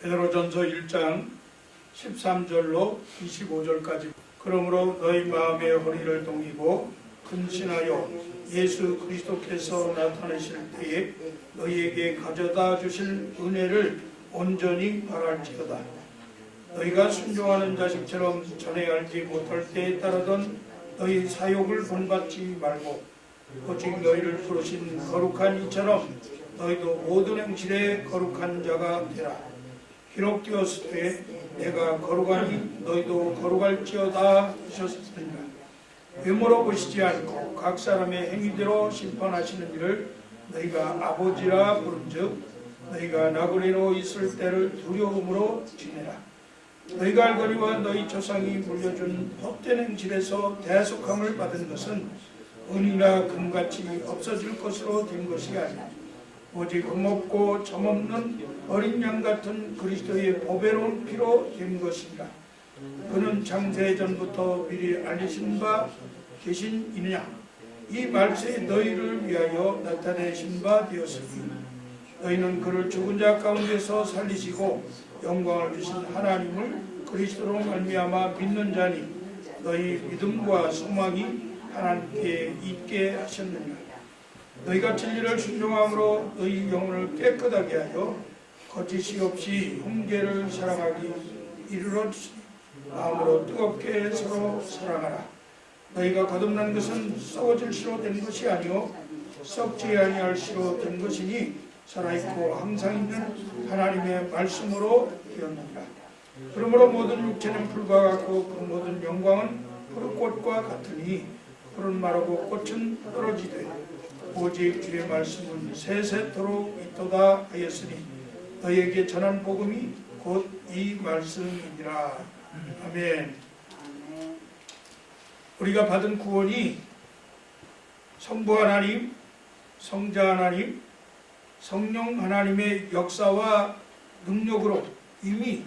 베드로전서 1장 13절로 25절까지 그러므로 너희 마음의 허리를 동이고 근신하여 예수 그리스도께서 나타나실 때에 너희에게 가져다 주실 은혜를 온전히 바랄지어다. 너희가 순종하는 자식처럼 전에 알지 못할 때에 따르던 너희 사욕을 본받지 말고 오직 너희를 부르신 거룩한 이처럼 너희도 모든 행실에 거룩한 자가 되라. 기록되었으되 내가 거룩하니 너희도 거룩할지어다 하셨으니라. 외모로 보시지 않고 각 사람의 행위대로 심판하시는 이를 너희가 아버지라 부른즉 너희가 나그네로 있을 때를 두려움으로 지내라. 너희가 알거니와 너희 조상이 물려준 헛된 행실에서 대속함을 받은 것은 은이나 금같이 없어질 것으로 된 것이 아니라 오직 흠없고 점없는 어린 양 같은 그리스도의 보배로운 피로 된 것이니라. 그는 창세전부터 미리 알리신 바 계신 이느냐 이 말세에 너희를 위하여 나타내신 바 되었으니 너희는 그를 죽은 자 가운데서 살리시고 영광을 주신 하나님을 그리스도로 말미암아 믿는 자니 너희 믿음과 소망이 하나님께 있게 하셨느니라. 너희가 진리를 순종함으로 너희 영혼을 깨끗하게 하여 거짓이 없이 훈계를 사랑하기 이르러 마음으로 뜨겁게 서로 사랑하라. 너희가 거듭난 것은 썩어질 시로 된 것이 아니요 썩지 아니할 시로 된 것이니 살아있고 항상 있는 하나님의 말씀으로 되었느니라. 그러므로 모든 육체는 풀과 같고 그 모든 영광은 푸른꽃과 같으니 푸른 마르고 꽃은 떨어지되 오직 주의 말씀은 세세토록 있도다 하였으니 너희에게 전한 복음이 곧 이 말씀이니라. 아멘. 우리가 받은 구원이 성부 하나님, 성자 하나님, 성령 하나님의 역사와 능력으로 이미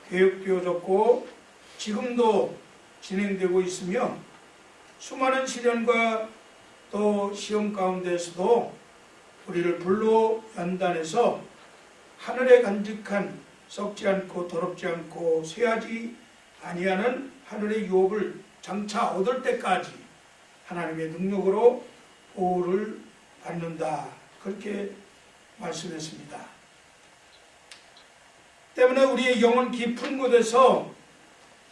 계획되어졌고 지금도 진행되고 있으며 수많은 시련과 또 시험 가운데서도 우리를 불로 연단해서 하늘에 간직한 썩지 않고 더럽지 않고 쇠하지 아니하는 하늘의 유업을 장차 얻을 때까지 하나님의 능력으로 보호를 받는다. 그렇게 말씀했습니다. 때문에 우리의 영혼 깊은 곳에서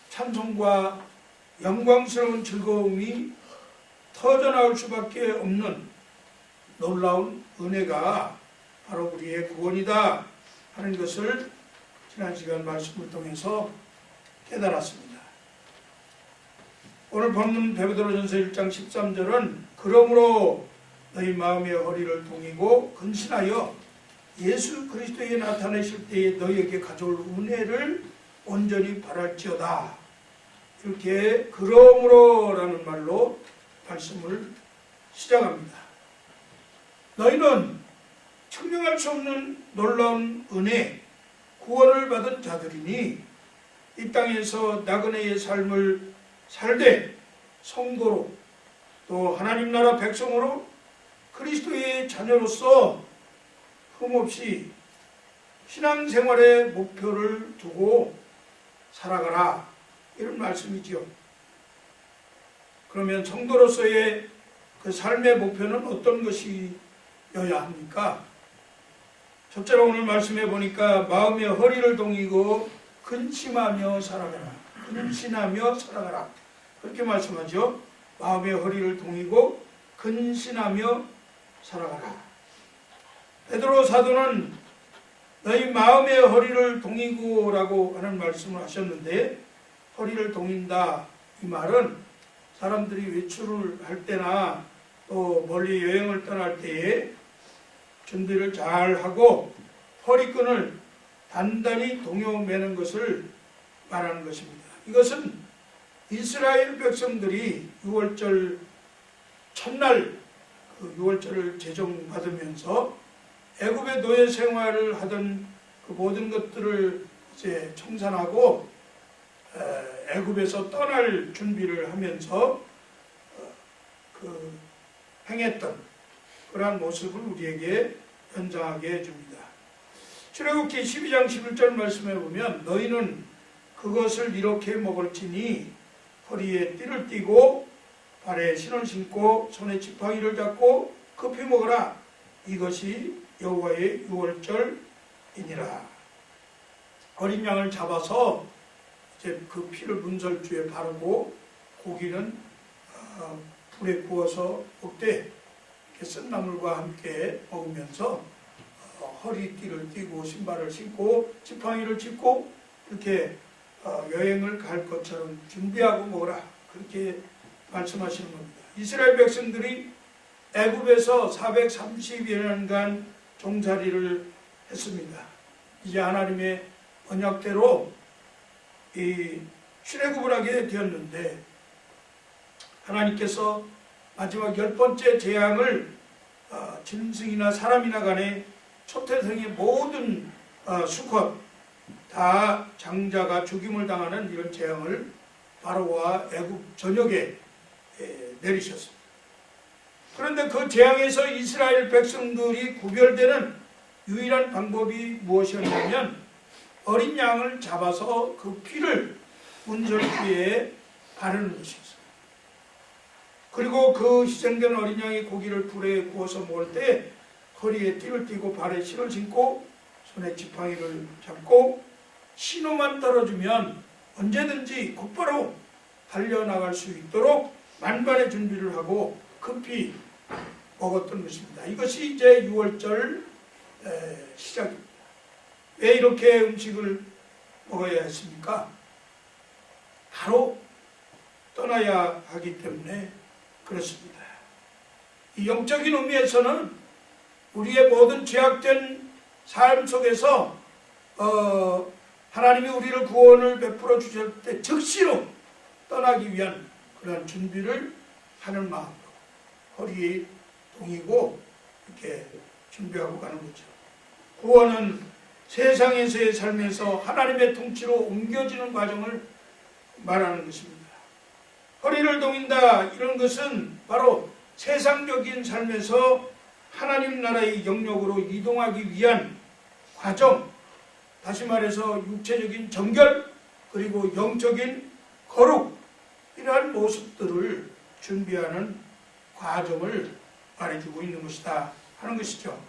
찬송과 영광스러운 즐거움이 터져나올 수밖에 없는 놀라운 은혜가 바로 우리의 구원이다 하는 것을 지난 시간 말씀을 통해서 깨달았습니다. 오늘 본문 베드로전서 1장 13절은 그러므로 너희 마음의 허리를 동이고 근신하여 예수 그리스도에 나타내실 때에 너희에게 가져올 은혜를 온전히 바랄지어다. 이렇게 그러므로라는 말로 말씀을 시작합니다. 너희는 측량할 수 없는 놀라운 은혜, 구원을 받은 자들이니 이 땅에서 나그네의 삶을 살되 성도로 또 하나님 나라 백성으로 그리스도의 자녀로서 흠없이 신앙생활의 목표를 두고 살아가라 이런 말씀이지요. 그러면 성도로서의 그 삶의 목표는 어떤 것이어야 합니까? 첫째로 오늘 말씀해 보니까 마음의 허리를 동이고 근심하며 살아가라. 근신하며 살아가라. 그렇게 말씀하죠. 마음의 허리를 동이고 근신하며 살아가라. 베드로 사도는 너희 마음의 허리를 동이고 라고 하는 말씀을 하셨는데 허리를 동인다 이 말은 사람들이 외출을 할 때나 또 멀리 여행을 떠날 때에 준비를 잘 하고 허리끈을 단단히 동여매는 것을 말하는 것입니다. 이것은 이스라엘 백성들이 6월절 첫날 그 6월절을 제정받으면서 애굽의 노예 생활을 하던 그 모든 것들을 이제 청산하고 애굽에서 떠날 준비를 하면서 행했던 그러한 모습을 우리에게 연상하게 해줍니다. 출애굽기 12장 11절 말씀에 보면 너희는 그것을 이렇게 먹을지니 허리에 띠를 띠고 발에 신을 신고 손에 지팡이를 잡고 급히 먹으라. 이것이 여호와의 유월절이니라. 어린 양을 잡아서 이제 그 피를 문설주에 바르고 고기는 불에 구워서 먹되 쓴나물과 함께 먹으면서 허리띠를 띠고 신발을 신고 지팡이를 짚고 이렇게 여행을 갈 것처럼 준비하고 먹으라. 그렇게 말씀하시는 겁니다. 이스라엘 백성들이 애굽에서 430여 년간 종살이를 했습니다. 이제 하나님의 언약대로 이 출애굽을 하게 되었는데 하나님께서 마지막 10번째 재앙을 짐승이나 사람이나 간에 초태생의 모든 수컷 다 장자가 죽임을 당하는 이런 재앙을 바로와 애굽 전역에 내리셨습니다. 그런데 그 재앙에서 이스라엘 백성들이 구별되는 유일한 방법이 무엇이었냐면 어린 양을 잡아서 그 피를 문설주에 바르는 것이었어요. 그리고 그 희생된 어린 양의 고기를 불에 구워서 먹을 때 허리에 띠를 띠고 발에 신을 신고 손에 지팡이를 잡고 신호만 떨어주면 언제든지 곧바로 달려나갈 수 있도록 만반의 준비를 하고 급히 먹었던 것입니다. 이것이 이제 유월절 시작입니다. 왜 이렇게 음식을 먹어야 했습니까? 바로 떠나야 하기 때문에 그렇습니다. 이 영적인 의미에서는 우리의 모든 죄악된 삶 속에서 하나님이 우리를 구원을 베풀어 주실 때 즉시로 떠나기 위한 그런 준비를 하는 마음으로 허리에 동이고 이렇게 준비하고 가는 거죠. 구원은 세상에서의 삶에서 하나님의 통치로 옮겨지는 과정을 말하는 것입니다. 허리를 동인다 이런 것은 바로 세상적인 삶에서 하나님 나라의 영역으로 이동하기 위한 과정, 다시 말해서 육체적인 정결 그리고 영적인 거룩 이러한 모습들을 준비하는 과정을 말해주고 있는 것이다 하는 것이죠.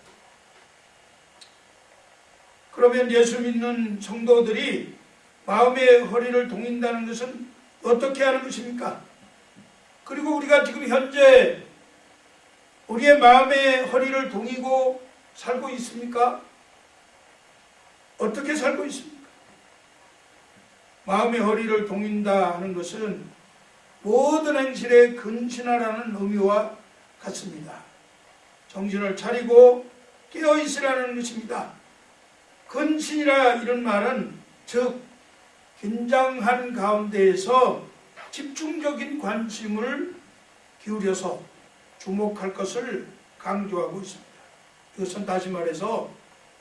그러면 예수 믿는 성도들이 마음의 허리를 동인다는 것은 어떻게 하는 것입니까? 그리고 우리가 지금 현재 우리의 마음의 허리를 동이고 살고 있습니까? 어떻게 살고 있습니까? 마음의 허리를 동인다 하는 것은 모든 행실에 근신하라는 의미와 같습니다. 정신을 차리고 깨어있으라는 것입니다. 근신이라 이런 말은 즉 긴장한 가운데에서 집중적인 관심을 기울여서 주목할 것을 강조하고 있습니다. 이것은 다시 말해서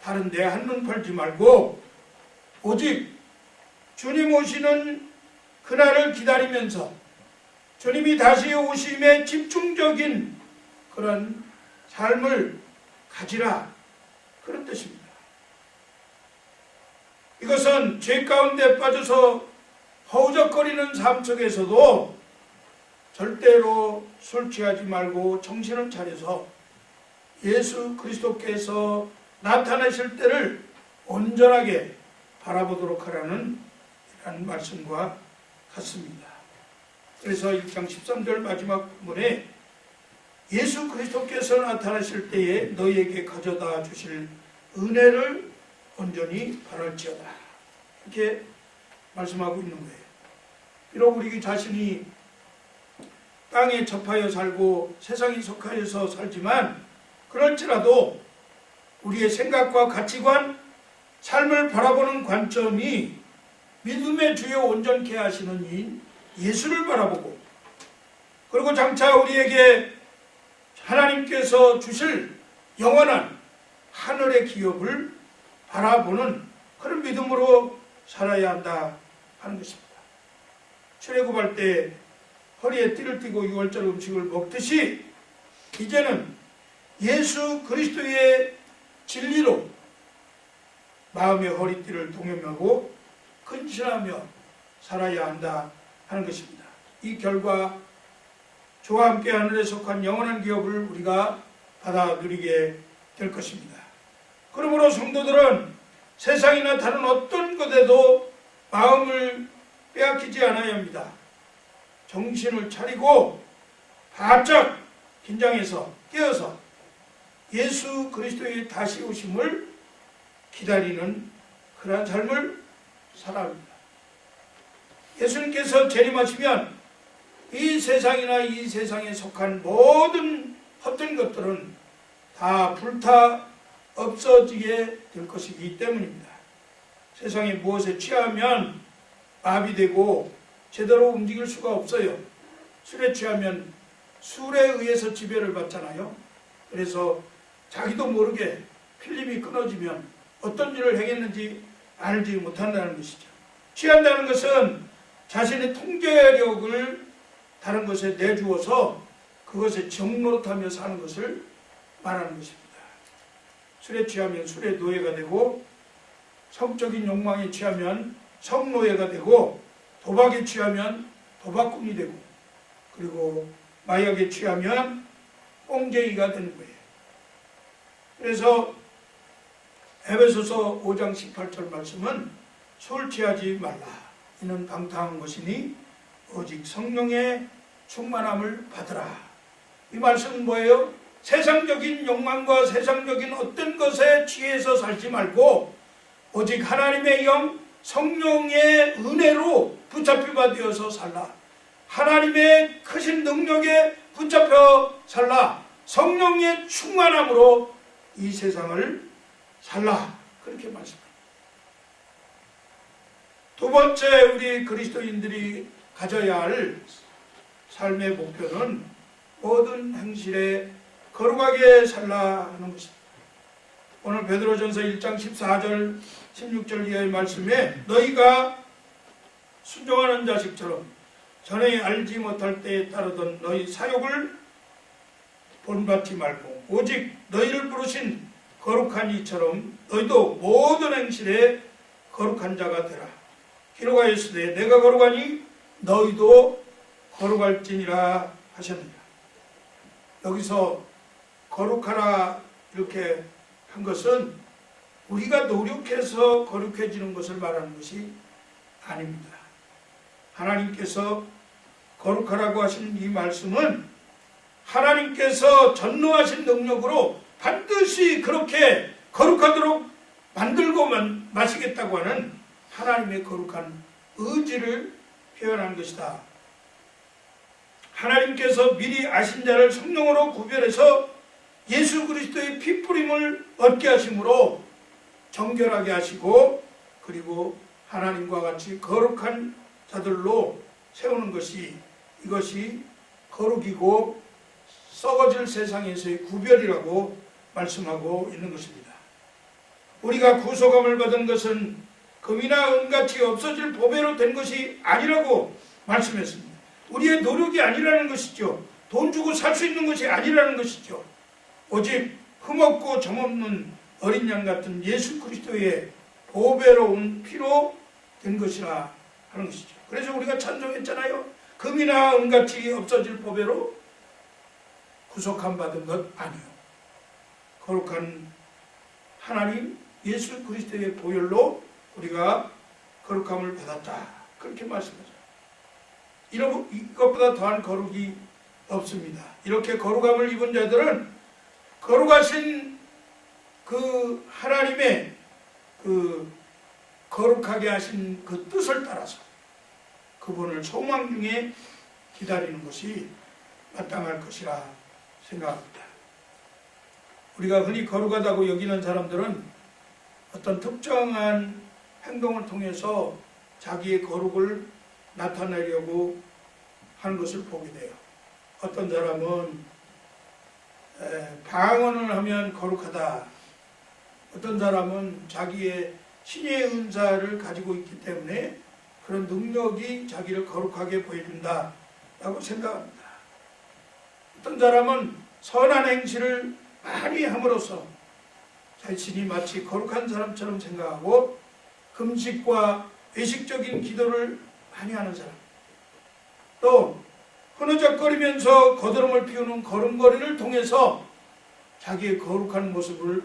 다른 데 한눈 팔지 말고 오직 주님 오시는 그날을 기다리면서 주님이 다시 오심에 집중적인 그런 삶을 가지라 그런 뜻입니다. 이것은 죄 가운데 빠져서 허우적거리는 삶 속에서도 절대로 술 취하지 말고 정신을 차려서 예수 그리스도께서 나타나실 때를 온전하게 바라보도록 하라는 이런 말씀과 같습니다. 그래서 1장 13절 마지막 부분에 예수 그리스도께서 나타나실 때에 너희에게 가져다 주실 은혜를 온전히 바랄지어다 이렇게 말씀하고 있는 거예요. 비록 우리 자신이 땅에 접하여 살고 세상에 속하여서 살지만 그럴지라도 우리의 생각과 가치관, 삶을 바라보는 관점이 믿음의 주요 온전케 하시는 이인 예수를 바라보고 그리고 장차 우리에게 하나님께서 주실 영원한 하늘의 기업을 바라보는 그런 믿음으로 살아야 한다 하는 것입니다. 출애굽할 때 허리에 띠를 띠고 유월절 음식을 먹듯이 이제는 예수 그리스도의 진리로 마음의 허리띠를 동여매고 근신하며 살아야 한다 하는 것입니다. 이 결과 주와 함께 하늘에 속한 영원한 기업을 우리가 받아 누리게 될 것입니다. 그러므로 성도들은 세상이나 다른 어떤 것에도 마음을 빼앗기지 않아야 합니다. 정신을 차리고 바짝 긴장해서 깨어서 예수 그리스도의 다시 오심을 기다리는 그러한 삶을 살아야 합니다. 예수님께서 재림하시면 이 세상이나 이 세상에 속한 모든 헛된 것들은 다 불타 없어지게 될 것이기 때문입니다. 세상에 무엇에 취하면 마비되고 제대로 움직일 수가 없어요. 술에 취하면 술에 의해서 지배를 받잖아요. 그래서 자기도 모르게 필름이 끊어지면 어떤 일을 행했는지 알지 못한다는 것이죠. 취한다는 것은 자신의 통제력을 다른 것에 내주어서 그것에 정노릇하며 사는 것을 말하는 것입니다. 술에 취하면 술의 노예가 되고, 성적인 욕망에 취하면 성노예가 되고, 도박에 취하면 도박꾼이 되고, 그리고 마약에 취하면 꽁쟁이가 되는 거예요. 그래서 에베소서 5장 18절 말씀은 술 취하지 말라. 이는 방탕한 것이니 오직 성령의 충만함을 받으라. 이 말씀은 뭐예요? 세상적인 욕망과 세상적인 어떤 것에 취해서 살지 말고 오직 하나님의 영 성령의 은혜로 붙잡히가 되어서 살라. 하나님의 크신 능력에 붙잡혀 살라. 성령의 충만함으로 이 세상을 살라. 그렇게 말씀합니다. 두 번째 우리 그리스도인들이 가져야 할 삶의 목표는 모든 행실에 거룩하게 살라 하는 것입니다. 오늘 베드로전서 1장 14절 16절 이하의 말씀에 너희가 순종하는 자식처럼 전에 알지 못할 때에 따르던 너희 사욕을 본받지 말고 오직 너희를 부르신 거룩한 이처럼 너희도 모든 행실에 거룩한 자가 되라. 기록하였으되 내가 거룩하니 너희도 거룩할지니라 하셨느니라. 여기서 거룩하라 이렇게 한 것은 우리가 노력해서 거룩해지는 것을 말하는 것이 아닙니다. 하나님께서 거룩하라고 하신 이 말씀은 하나님께서 전능하신 능력으로 반드시 그렇게 거룩하도록 만들고 마시겠다고 하는 하나님의 거룩한 의지를 표현한 것이다. 하나님께서 미리 아신 자를 성령으로 구별해서 예수 그리스도의 피뿌림을 얻게 하심으로 정결하게 하시고 그리고 하나님과 같이 거룩한 자들로 세우는 것이 이것이 거룩이고 썩어질 세상에서의 구별이라고 말씀하고 있는 것입니다. 우리가 구속함을 받은 것은 금이나 은같이 없어질 보배로 된 것이 아니라고 말씀했습니다. 우리의 노력이 아니라는 것이죠. 돈 주고 살 수 있는 것이 아니라는 것이죠. 오직 흠없고 점없는 어린 양 같은 예수 그리스도의 보배로운 피로 된 것이라 하는 것이죠. 그래서 우리가 찬송했잖아요. 금이나 은같이 없어질 보배로 구속함 받은 것 아니요. 거룩한 하나님 예수 그리스도의 보혈로 우리가 거룩함을 받았다. 그렇게 말씀하죠. 이것보다 더한 거룩이 없습니다. 이렇게 거룩함을 입은 자들은 거룩하신 그 하나님의 그 거룩하게 하신 그 뜻을 따라서 그분을 소망 중에 기다리는 것이 마땅할 것이라 생각합니다. 우리가 흔히 거룩하다고 여기는 사람들은 어떤 특정한 행동을 통해서 자기의 거룩을 나타내려고 하는 것을 보게 돼요. 어떤 사람은 방언을 하면 거룩하다. 어떤 사람은 자기의 신의 은사를 가지고 있기 때문에 그런 능력이 자기를 거룩하게 보여준다 라고 생각합니다. 어떤 사람은 선한 행실을 많이 함으로써 자신이 마치 거룩한 사람처럼 생각하고 금식과 외식적인 기도를 많이 하는 사람, 또 흐느적거리면서 거드름을 피우는 걸음걸이를 통해서 자기의 거룩한 모습을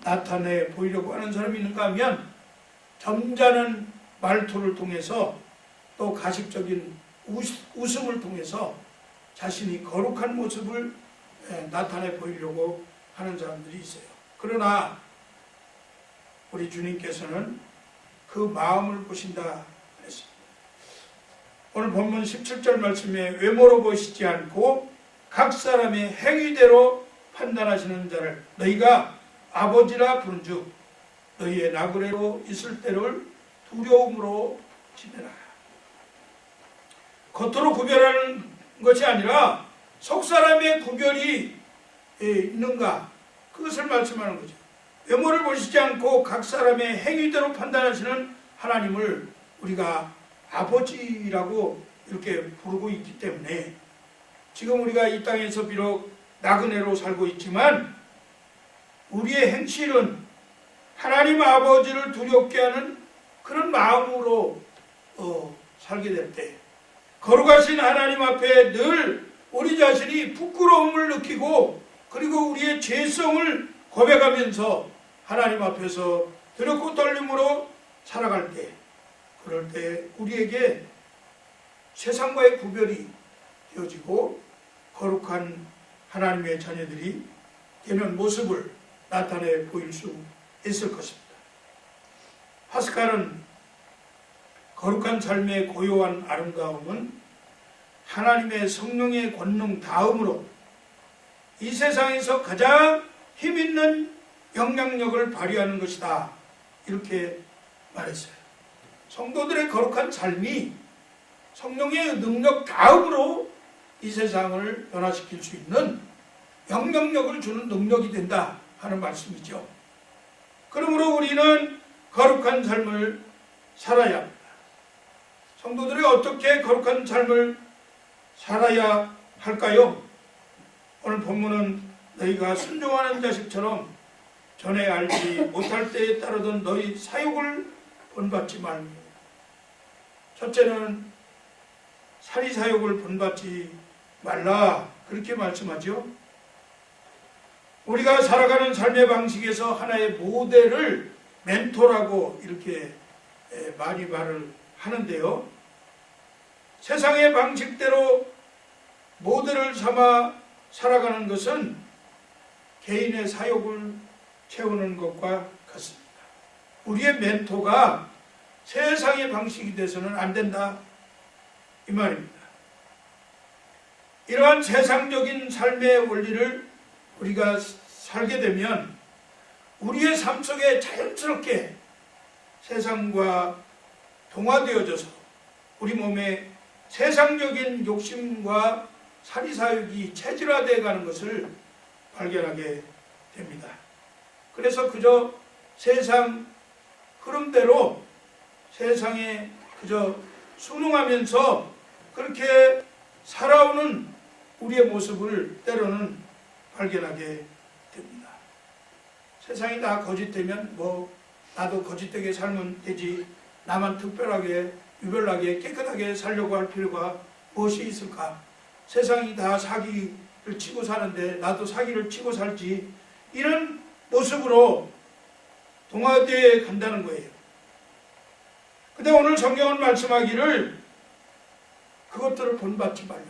나타내 보이려고 하는 사람이 있는가 하면 점잖은 말투를 통해서 또 가식적인 웃음을 통해서 자신이 거룩한 모습을 나타내 보이려고 하는 사람들이 있어요. 그러나 우리 주님께서는 그 마음을 보신다 그랬습니다. 오늘 본문 17절 말씀에 외모로 보시지 않고 각 사람의 행위대로 판단하시는 자를 너희가 아버지라 부른즉 너희의 나그네로 있을 때를 두려움으로 지내라. 겉으로 구별하는 것이 아니라 속사람의 구별이 있는가, 그것을 말씀하는 거죠. 외모를 보시지 않고 각 사람의 행위대로 판단하시는 하나님을 우리가 아버지라고 이렇게 부르고 있기 때문에 지금 우리가 이 땅에서 비록 나그네로 살고 있지만 우리의 행실은 하나님 아버지를 두렵게 하는 그런 마음으로 살게 될 때, 거룩하신 하나님 앞에 늘 우리 자신이 부끄러움을 느끼고 그리고 우리의 죄성을 고백하면서 하나님 앞에서 두렵고 떨림으로 살아갈 때, 그럴 때 우리에게 세상과의 구별이 되어지고 거룩한 하나님의 자녀들이 되는 모습을 나타내 보일 수 있을 것입니다. 파스칼은 거룩한 삶의 고요한 아름다움은 하나님의 성령의 권능 다음으로 이 세상에서 가장 힘있는 영향력을 발휘하는 것이다, 이렇게 말했어요. 성도들의 거룩한 삶이 성령의 능력 다음으로 이 세상을 변화시킬 수 있는 영향력을 주는 능력이 된다 하는 말씀이죠. 그러므로 우리는 거룩한 삶을 살아야 합니다. 성도들이 어떻게 거룩한 삶을 살아야 할까요? 오늘 본문은 너희가 순종하는 자식처럼 전에 알지 못할 때에 따르던 너희 사욕을 본받지 말고, 첫째는 사리사욕을 본받지 말라, 그렇게 말씀하죠. 우리가 살아가는 삶의 방식에서 하나의 모델을 멘토라고 이렇게 많이 말을 하는데요, 세상의 방식대로 모델을 삼아 살아가는 것은 개인의 사욕을 채우는 것과 같습니다. 우리의 멘토가 세상의 방식이 돼서는 안 된다, 이 말입니다. 이러한 세상적인 삶의 원리를 우리가 살게 되면 우리의 삶 속에 자연스럽게 세상과 동화되어져서 우리 몸에 세상적인 욕심과 사리사욕이 체질화되어 가는 것을 발견하게 됩니다. 그래서 그저 세상 흐름대로 세상에 그저 순응하면서 그렇게 살아오는 우리의 모습을 때로는 발견하게 됩니다. 세상이 다 거짓되면 나도 거짓되게 살면 되지, 나만 특별하게 유별나게 깨끗하게 살려고 할 필요가 무엇이 있을까? 세상이 다 사기를 치고 사는데 나도 사기를 치고 살지, 이런 모습으로 동화되어 간다는 거예요. 근데 오늘 성경은 말씀하기를 그것들을 본받지 말라.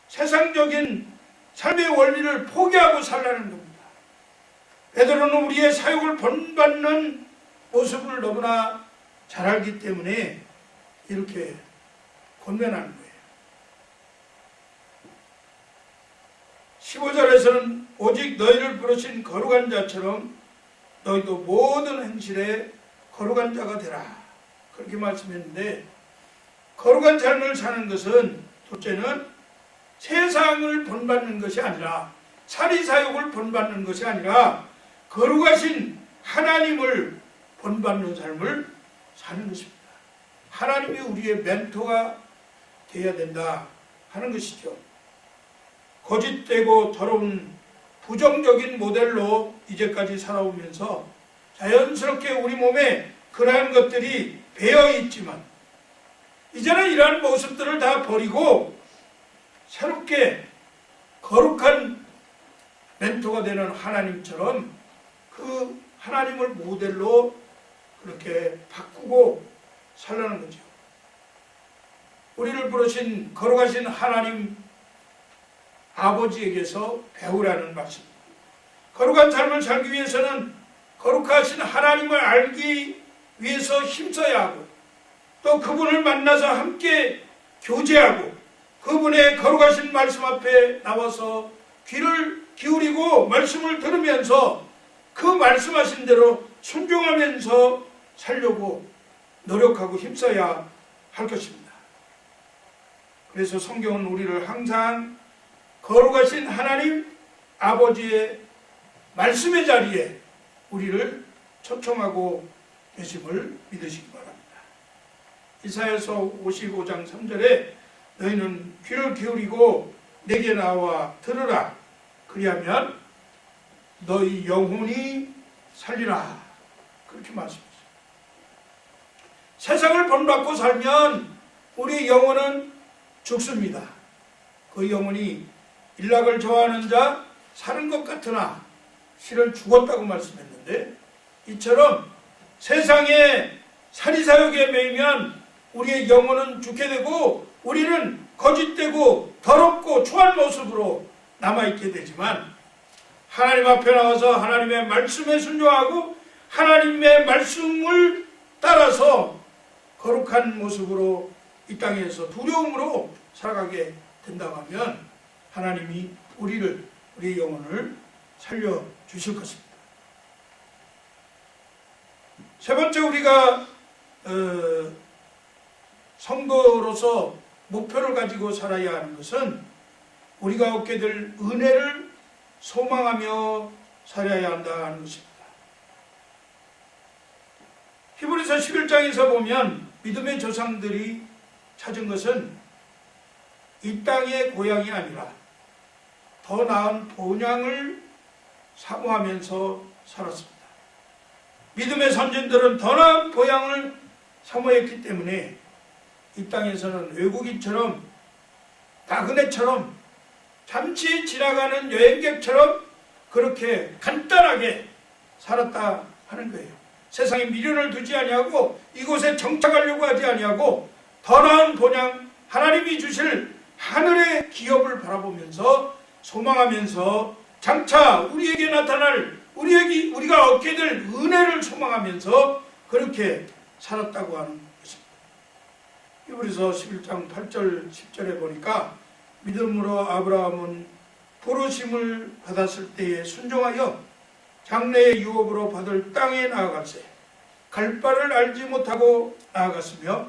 세상적인 삶의 원리를 포기하고 살라는 겁니다. 베드로는 우리의 사욕을 본받는 모습을 너무나 잘 알기 때문에 이렇게 권면하는 거예요. 15절에서는 오직 너희를 부르신 거룩한 자처럼 너희도 모든 행실에 거룩한 자가 되라, 그렇게 말씀했는데, 거룩한 삶을 사는 것은 둘째는 세상을 본받는 것이 아니라, 사리사욕을 본받는 것이 아니라 거룩하신 하나님을 본받는 삶을 사는 것입니다. 하나님이 우리의 멘토가 되어야 된다 하는 것이죠. 거짓되고 더러운 부정적인 모델로 이제까지 살아오면서 자연스럽게 우리 몸에 그러한 것들이 배어 있지만 이제는 이러한 모습들을 다 버리고 새롭게 거룩한 멘토가 되는 하나님처럼 그 하나님을 모델로 그렇게 바꾸고 살라는 거죠. 우리를 부르신 거룩하신 하나님 아버지에게서 배우라는 말씀입니다. 거룩한 삶을 살기 위해서는 거룩하신 하나님을 알기 위해서 힘써야 하고 또 그분을 만나서 함께 교제하고 그분의 거룩하신 말씀 앞에 나와서 귀를 기울이고 말씀을 들으면서 그 말씀하신 대로 순종하면서 살려고 노력하고 힘써야 할 것입니다. 그래서 성경은 우리를 항상 거룩하신 하나님 아버지의 말씀의 자리에 우리를 초청하고 계심을 믿으시기 바랍니다. 이사야서 55장 3절에 너희는 귀를 기울이고 내게 나와 들으라. 그리하면 너희 영혼이 살리라. 그렇게 말씀하셨습니다. 세상을 본받고 살면 우리 영혼은 죽습니다. 그 영혼이 일락을 좋아하는 자 사는 것 같으나 실은 죽었다고 말씀했는데 이처럼 세상의 사리사욕에 매이면 우리의 영혼은 죽게 되고 우리는 거짓되고 더럽고 추한 모습으로 남아있게 되지만 하나님 앞에 나와서 하나님의 말씀에 순종하고 하나님의 말씀을 따라서 거룩한 모습으로 이 땅에서 두려움으로 살아가게 된다고 하면 하나님이 우리의 영혼을 살려주실 것입니다. 세 번째 우리가 성도로서 목표를 가지고 살아야 하는 것은 우리가 얻게 될 은혜를 소망하며 살아야 한다 하는 것입니다. 히브리서 11장에서 보면 믿음의 조상들이 찾은 것은 이 땅의 고향이 아니라 더 나은 본향을 사모하면서 살았습니다. 믿음의 선진들은 더 나은 본향을 사모했기 때문에 이 땅에서는 외국인처럼 나그네처럼 잠시 지나가는 여행객처럼 그렇게 간단하게 살았다 하는 거예요. 세상에 미련을 두지 아니하고 이곳에 정착하려고 하지 아니하고 더 나은 본향 하나님이 주실 하늘의 기업을 바라보면서 소망하면서 장차 우리에게 나타날 우리가 얻게 될 은혜를 소망하면서 그렇게 살았다고 하는 것입니다. 히브리서 11장 8절 10절에 보니까 믿음으로 아브라함은 부르심을 받았을 때에 순종하여 장래의 유업으로 받을 땅에 나아갔으며 갈 바를 알지 못하고 나아갔으며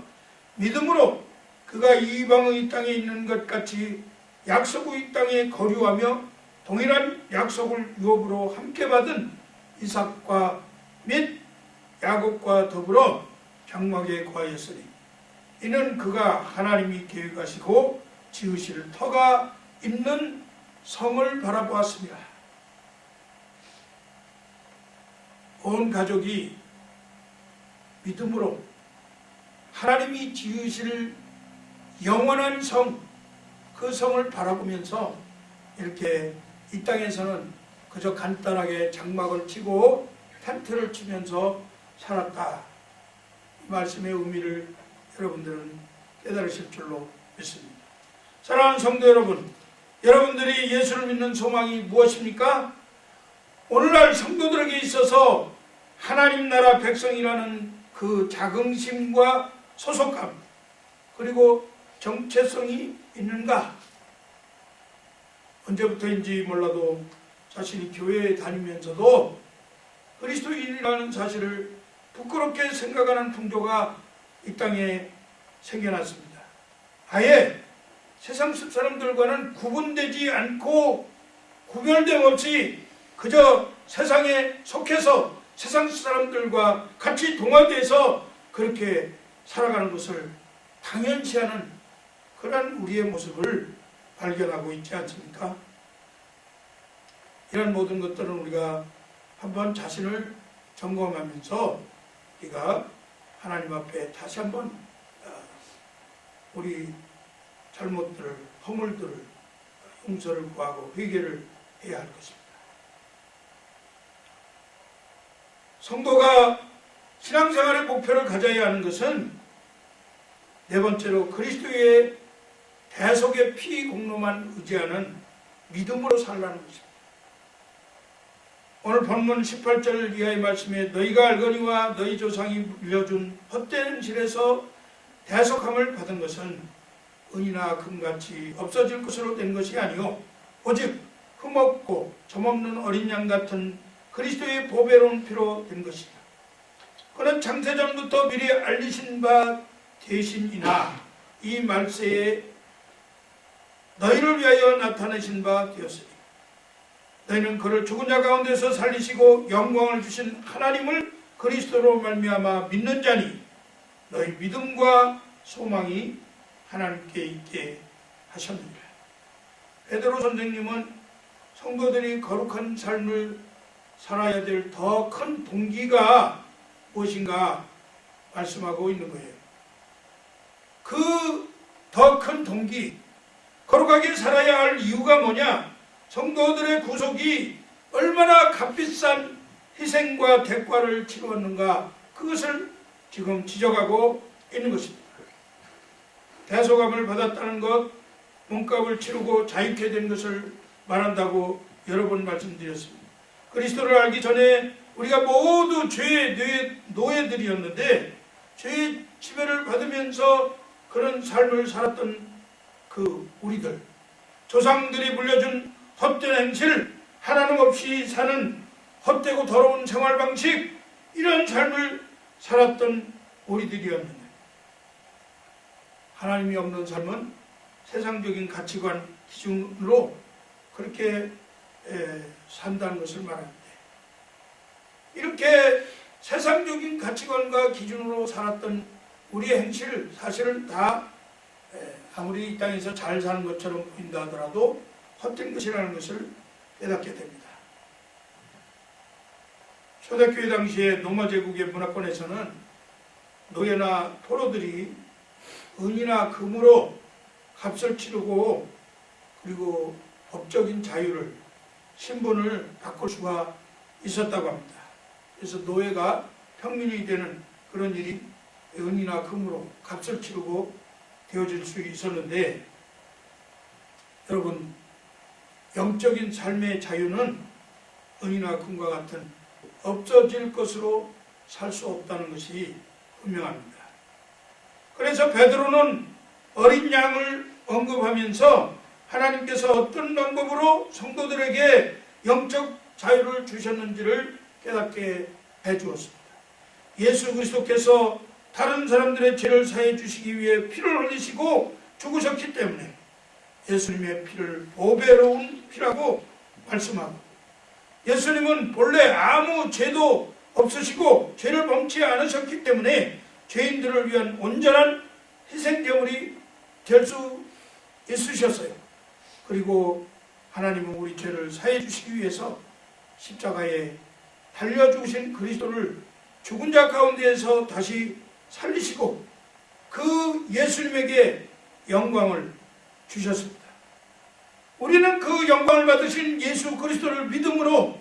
믿음으로 그가 이방의 땅에 있는 것 같이 약속의 땅에 거류하며 동일한 약속을 유업으로 함께 받은 이삭과 및 야곱과 더불어 장막에 거하였으니 이는 그가 하나님이 계획하시고 지으실 터가 있는 성을 바라보았습니다. 온 가족이 믿음으로 하나님이 지으실 영원한 성, 그 성을 바라보면서 이렇게 이 땅에서는 그저 간단하게 장막을 치고 텐트를 치면서 살았다. 이 말씀의 의미를 여러분들은 깨달으실 줄로 믿습니다. 사랑하는 성도 여러분, 여러분들이 예수를 믿는 소망이 무엇입니까? 오늘날 성도들에게 있어서 하나님 나라 백성이라는 그 자긍심과 소속감 그리고 정체성이 있는가? 언제부터인지 몰라도 자신이 교회에 다니면서도 그리스도인이라는 사실을 부끄럽게 생각하는 풍조가 이 땅에 생겨났습니다. 아예 세상 사람들과는 구분되지 않고 구별됨 없이 그저 세상에 속해서 세상 사람들과 같이 동화돼서 그렇게 살아가는 것을 당연시하는 그런 우리의 모습을 발견하고 있지 않습니까? 이런 모든 것들은 우리가 한번 자신을 점검하면서 우리가 하나님 앞에 다시 한번 우리 잘못들을, 허물들을 용서를 구하고 회개를 해야 할 것입니다. 성도가 신앙생활의 목표를 가져야 하는 것은 네 번째로 그리스도의 대속의 피 공로만 의지하는 믿음으로 살라는 것입니다. 오늘 본문 18절 이하의 말씀에 너희가 알거니와 너희 조상이 물려준 헛된 질에서 대속함을 받은 것은 은이나 금같이 없어질 것으로 된 것이 아니요 오직 흠없고 점없는 어린 양 같은 그리스도의 보배로운 피로 된 것이다. 그는 창세전부터 미리 알리신 바 되신이나 이 말세에 너희를 위하여 나타내신 바 되었으니 너희는 그를 죽은 자 가운데서 살리시고 영광을 주신 하나님을 그리스도로 말미암아 믿는 자니 너희 믿음과 소망이 하나님께 있게 하셨느니라. 베드로 선생님은 성도들이 거룩한 삶을 살아야 될 더 큰 동기가 무엇인가 말씀하고 있는 거예요. 그 더 큰 동기, 거룩하게 살아야 할 이유가 뭐냐? 성도들의 구속이 얼마나 값비싼 희생과 대가를 치루었는가, 그것을 지금 지적하고 있는 것입니다. 대속함을 받았다는 것, 몸값을 치르고 자유케 된 것을 말한다고 여러 번 말씀드렸습니다. 그리스도를 알기 전에 우리가 모두 죄의 노예들이었는데 죄의 지배를 받으면서 그런 삶을 살았던 그 우리들, 조상들이 물려준 헛된 행실, 하나님 없이 사는 헛되고 더러운 생활 방식, 이런 삶을 살았던 우리들이었는데 하나님이 없는 삶은 세상적인 가치관 기준으로 그렇게 산다는 것을 말하는데, 이렇게 세상적인 가치관과 기준으로 살았던 우리의 행실, 사실은 다 아무리 이 땅에서 잘 사는 것처럼 보인다 하더라도 헛된 것이라는 것을 깨닫게 됩니다. 초대교회 당시에 로마 제국의 문화권에서는 노예나 포로들이 은이나 금으로 값을 치르고 그리고 법적인 자유를, 신분을 바꿀 수가 있었다고 합니다. 그래서 노예가 평민이 되는 그런 일이 은이나 금으로 값을 치르고 되어질 수 있었는데, 여러분, 영적인 삶의 자유는 은이나 금과 같은 없어질 것으로 살 수 없다는 것이 분명합니다. 그래서 베드로는 어린 양을 언급하면서 하나님께서 어떤 방법으로 성도들에게 영적 자유를 주셨는지를 깨닫게 해주었습니다. 예수 그리스도께서 다른 사람들의 죄를 사해 주시기 위해 피를 흘리시고 죽으셨기 때문에 예수님의 피를 보배로운 피라고 말씀하고, 예수님은 본래 아무 죄도 없으시고 죄를 범치 않으셨기 때문에 죄인들을 위한 온전한 희생제물이 될 수 있으셨어요. 그리고 하나님은 우리 죄를 사해 주시기 위해서 십자가에 달려 죽으신 그리스도를 죽은 자 가운데에서 다시 살리시고 그 예수님에게 영광을 주셨습니다. 우리는 그 영광을 받으신 예수 그리스도를 믿음으로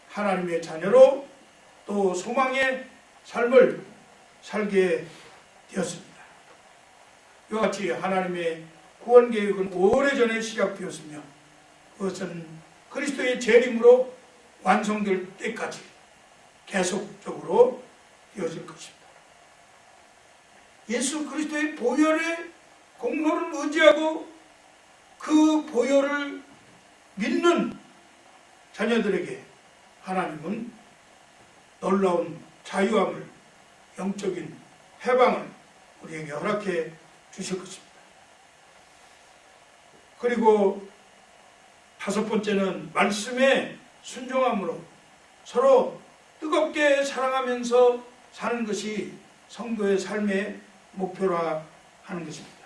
하나님의 자녀로 또 소망의 삶을 살게 되었습니다. 이와 같이 하나님의 구원 계획은 오래전에 시작되었으며 그것은 그리스도의 재림으로 완성될 때까지 계속적으로 되어질 것입니다. 예수 그리스도의 보혈의 공로를 의지하고 그 보혈을 믿는 자녀들에게 하나님은 놀라운 자유함을, 영적인 해방을 우리에게 허락해 주실 것입니다. 그리고 다섯 번째는 말씀에 순종함으로 서로 뜨겁게 사랑하면서 사는 것이 성도의 삶의 목표라 하는 것입니다.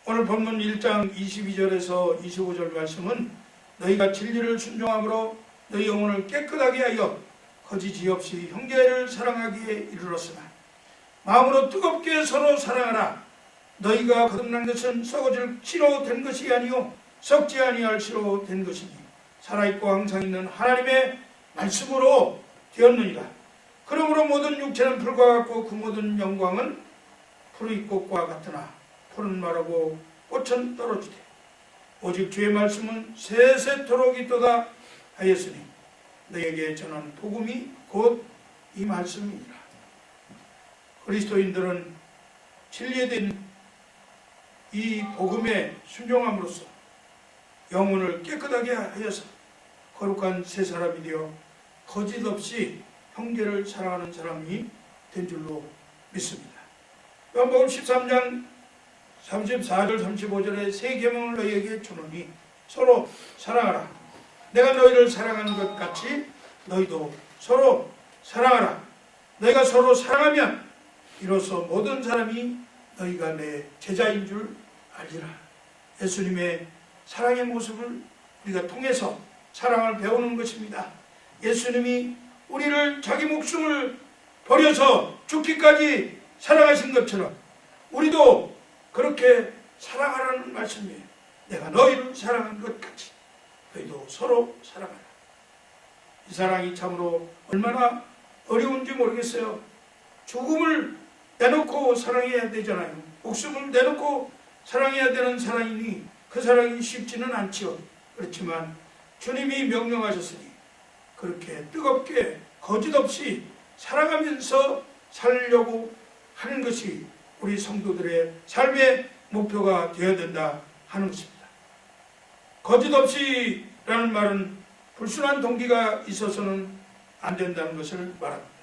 오늘 본문 1장 22절에서 25절 말씀은 너희가 진리를 순종함으로 너희 영혼을 깨끗하게 하여 거짓이 없이 형제를 사랑하기에 이르렀으나 마음으로 뜨겁게 서로 사랑하라. 너희가 거듭난 것은 썩어질 씨로 된 것이 아니요 썩지 아니할 씨로 된 것이니 살아있고 항상 있는 하나님의 말씀으로 되었느니라. 그러므로 모든 육체는 풀과 같고 그 모든 영광은 푸르이 꽃과 같으나 푸른 마르고 꽃은 떨어지되 오직 주의 말씀은 세세토록 있도다 하였으니 너에게 전한 복음이 곧 이 말씀이니라. 그리스도인들은 진리에 대한 이 복음에 순종함으로써 영혼을 깨끗하게 하여서 거룩한 새 사람이 되어 거짓 없이 형제를 사랑하는 사람이 된 줄로 믿습니다. 요한복음 13장 34절 35절에 새 계명을 너희에게 주노니 서로 사랑하라. 내가 너희를 사랑하는 것 같이 너희도 서로 사랑하라. 너희가 서로 사랑하면 이로써 모든 사람이 너희가 내 제자인 줄 알리라. 예수님의 사랑의 모습을 우리가 통해서 사랑을 배우는 것입니다. 예수님이 우리를 자기 목숨을 버려서 죽기까지 사랑하신 것처럼 우리도 그렇게 사랑하라는 말씀이에요. 내가 너희를 사랑한 것 같이 너희도 서로 사랑하라. 이 사랑이 참으로 얼마나 어려운지 모르겠어요. 죽음을 내놓고 사랑해야 되잖아요. 목숨을 내놓고 사랑해야 되는 사랑이니 그 사랑이 쉽지는 않지요. 그렇지만 주님이 명령하셨으니 그렇게 뜨겁게 거짓없이 사랑하면서 살려고 하는 것이 우리 성도들의 삶의 목표가 되어야 된다 하는 것입니다. 거짓없이 라는 말은 불순한 동기가 있어서는 안 된다는 것을 말합니다.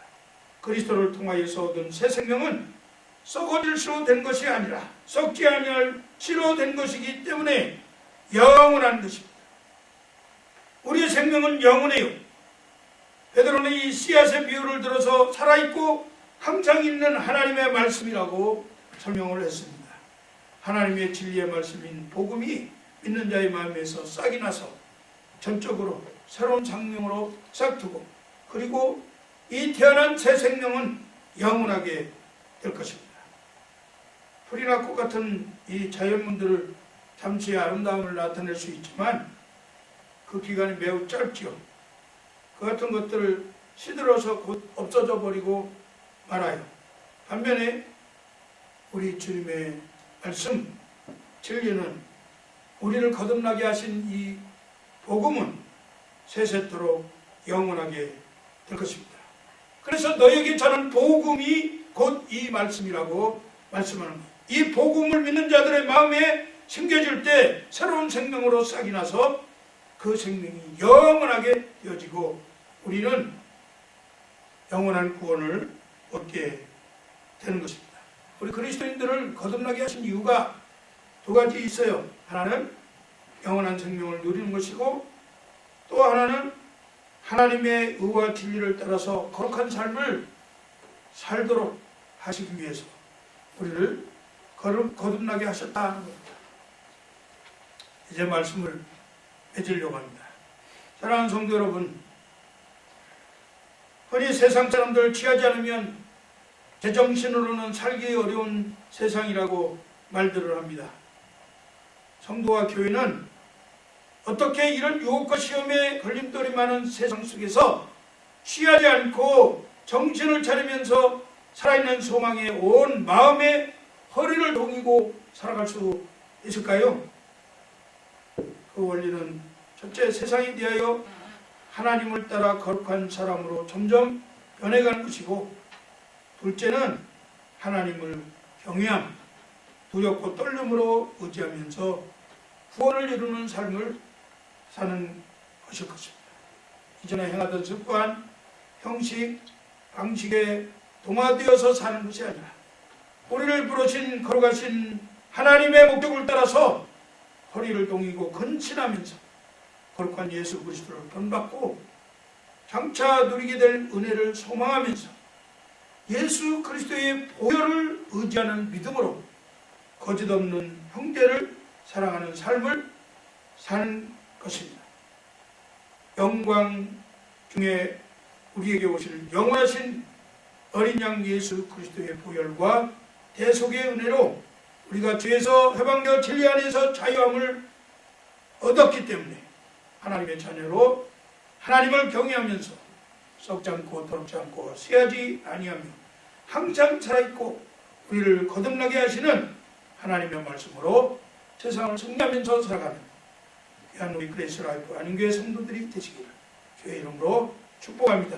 그리스도를 통하여서 얻은 새 생명은 썩어질 씨로 된 것이 아니라 썩지 아니할 씨로 된 것이기 때문에 영원한 것입니다. 우리의 생명은 영원해요. 베드로는 이 씨앗의 비유를 들어서 살아있고 항상 있는 하나님의 말씀이라고 설명을 했습니다. 하나님의 진리의 말씀인 복음이 믿는 자의 마음에서 싹이 나서 전적으로 새로운 생명으로 싹트고 그리고 이 태어난 새 생명은 영원하게 될 것입니다. 풀이나 꽃 같은 이 자연문들을 잠시 아름다움을 나타낼 수 있지만 그 기간이 매우 짧지요. 그 같은 것들을 시들어서 곧 없어져 버리고 말아요. 반면에 우리 주님의 말씀, 진리는 우리를 거듭나게 하신 이 복음은 세세토록 영원하게 될 것입니다. 그래서 너에게 전한 복음이 곧 이 말씀이라고 말씀하는 거예요. 이 복음을 믿는 자들의 마음에 심겨질 때 새로운 생명으로 싹이 나서 그 생명이 영원하게 되어지고 우리는 영원한 구원을 얻게 되는 것입니다. 우리 그리스도인들을 거듭나게 하신 이유가 두 가지 있어요. 하나는 영원한 생명을 누리는 것이고 또 하나는 하나님의 의와 진리를 따라서 거룩한 삶을 살도록 하시기 위해서 우리를 거듭나게 하셨다는 겁니다. 이제 말씀을 맺으려고 합니다. 사랑하는 성도 여러분, 흔히 세상 사람들 취하지 않으면 제정신으로는 살기 어려운 세상이라고 말들을 합니다. 성도와 교회는 어떻게 이런 유혹과 시험에 걸림돌이 많은 세상 속에서 취하지 않고 정신을 차리면서 살아있는 소망에 온 마음의 허리를 동이고 살아갈 수 있을까요? 그 원리는 첫째, 세상에 대하여 하나님을 따라 거룩한 사람으로 점점 변해가는 것이고 둘째는 하나님을 경외함, 두렵고 떨림으로 의지하면서 구원을 이루는 삶을 사는 것일 것입니다. 이전에 행하던 습관, 형식, 방식에 동화되어서 사는 것이 아니라 우리를 부르신 거룩하신 하나님의 목적을 따라서 허리를 동이고 근신하면서 거룩한 예수 그리스도를 본받고 장차 누리게 될 은혜를 소망하면서 예수 그리스도의 보혈을 의지하는 믿음으로 거짓없는 형제를 사랑하는 삶을 사는 것입니다. 영광 중에 우리에게 오실 영원하신 어린 양 예수 그리스도의 보혈과 대속의 은혜로 우리가 죄에서 해방되어 진리 안에서 자유함을 얻었기 때문에 하나님의 자녀로 하나님을 경외하면서 썩지 않고 더럽지 않고 쇠하지 아니하며 항상 살아있고 우리를 거듭나게 하시는 하나님의 말씀으로 세상을 승리하면서 살아가는 귀한 우리 그레이스 라이프 안인교회 성도들이 되시기를 주의 이름으로 축복합니다.